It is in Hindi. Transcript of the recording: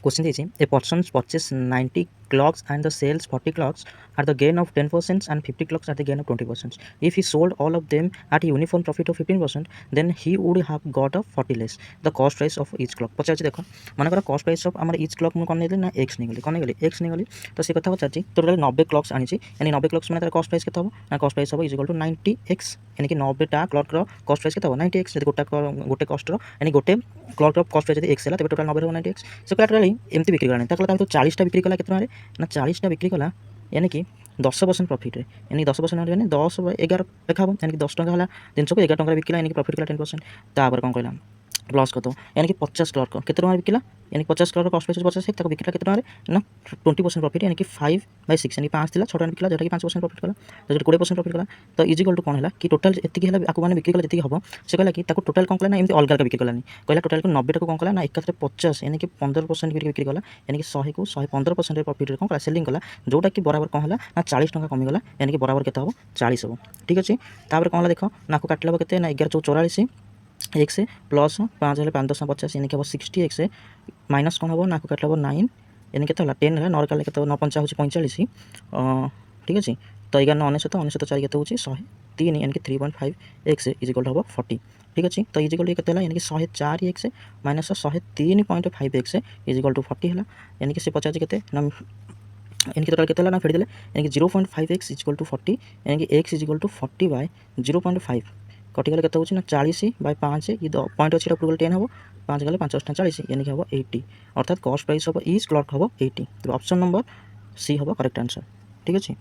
क्वेश्चन दीजिए a person purchase 90 clocks and the sales 40 clocks at the gain of 10% and 50 clocks at the gain of 20%. If he sold all of them at a uniform profit of 15%, then he would have got a 40 less the cost price of each clock. पचार देख मनकर कस्ट प्राइस ऑफ आम इच क्लक मुझे कौन नहीं ना एक्स नहीं गली कौन गली एक्स नहीं गली तो से कथा पचार टोटाल 90 क्लक्स आनी यानी 90 क्लक्स मैंने कस्ट प्राइस के ना कस्ट प्राइस हम इज इक्वल टू 90x यानी कि 90टा क्लकर कस्ट प्राइस के 90x जब गोटे कस्टर यानी गोटे क्लकर कस्ट प्राइस एक्स है तब टोटाल 90 90x से टोटाली एमती बिक्री कलानी तो 40टा बिक्री कला के ना 40टा बिक्री कला यानी कि 10% प्रॉफिट यानी 10% यानी 10/11 देखा यानी कि 10 टଙ୍କା जिन को 11 टଙ୍କା बिकला यानी कि प्रॉफिट कला 10%। तापर कौन कहला प्लस कत यानी कि 50 क्लर्क केते टଙ୍କା बिकला यानी 50 क्लर्क कस्ट प्राइस 50 है बिकला केते टଙ୍କା ना 20% प्रॉफिट यानी कि 5/6 यानी 5 थिला 6 टଙ୍କା बिकला जेटा कि 5% प्रॉफिट कला तो 20% प्रॉफिट कला तो इज इक्वल टू कौन है कि टोटाल एतिकी है आकु माने बिक्री कला जति हम से कहला कि ताको टोटाल कौन कला ना एमती अलग अलग बिक्री कलानी कहला टोटाल को 90 टाको कौन कला ना एकाथरे 50 यानी कि 15% बिक्री कला यानी कि 100 को 115% प्रॉफिट रे कौन कला सेलिंग कला जोटा कि बराबर कौन है ना 40 टଙ୍କା कमी गला यानी कि बराबर केते हो 40 हो ठीक अछि। तापर कौन देख ना को काटला केते ना 11 44 एक्स प्लस 5 हेल्ले 5 10 50 यानी कि हम 60x माइनस कौन हम ना को काटला 9 यानी के 10 है 9 काले के 9 5 हूँ 45 ठीक अच्छे तो 11 9 99 99 4 के 103 यानी कि 3.5x इज इक्वल टू हम 40 ठीक अच्छे तो इज इक्वल के यानी कि 104x minus 103.5x is equal to 40 है यानी कि से 50 के यानी कि टोटाल के ना फेरी यानी कि 0.5x इज इक्वल टू 40 यानी कि x इज इक्वल टू 40/0.5 कटिगले के ना 40/5 ये पॉइंट अच्छी टोटल 10 हम 5 गले 5 40 यानी कि हम 80 अर्थात कस्ट प्राइस हम इज क्लक हम 80 तो ऑप्शन नंबर सी हम करेक्ट आंसर ठीक अच्छे।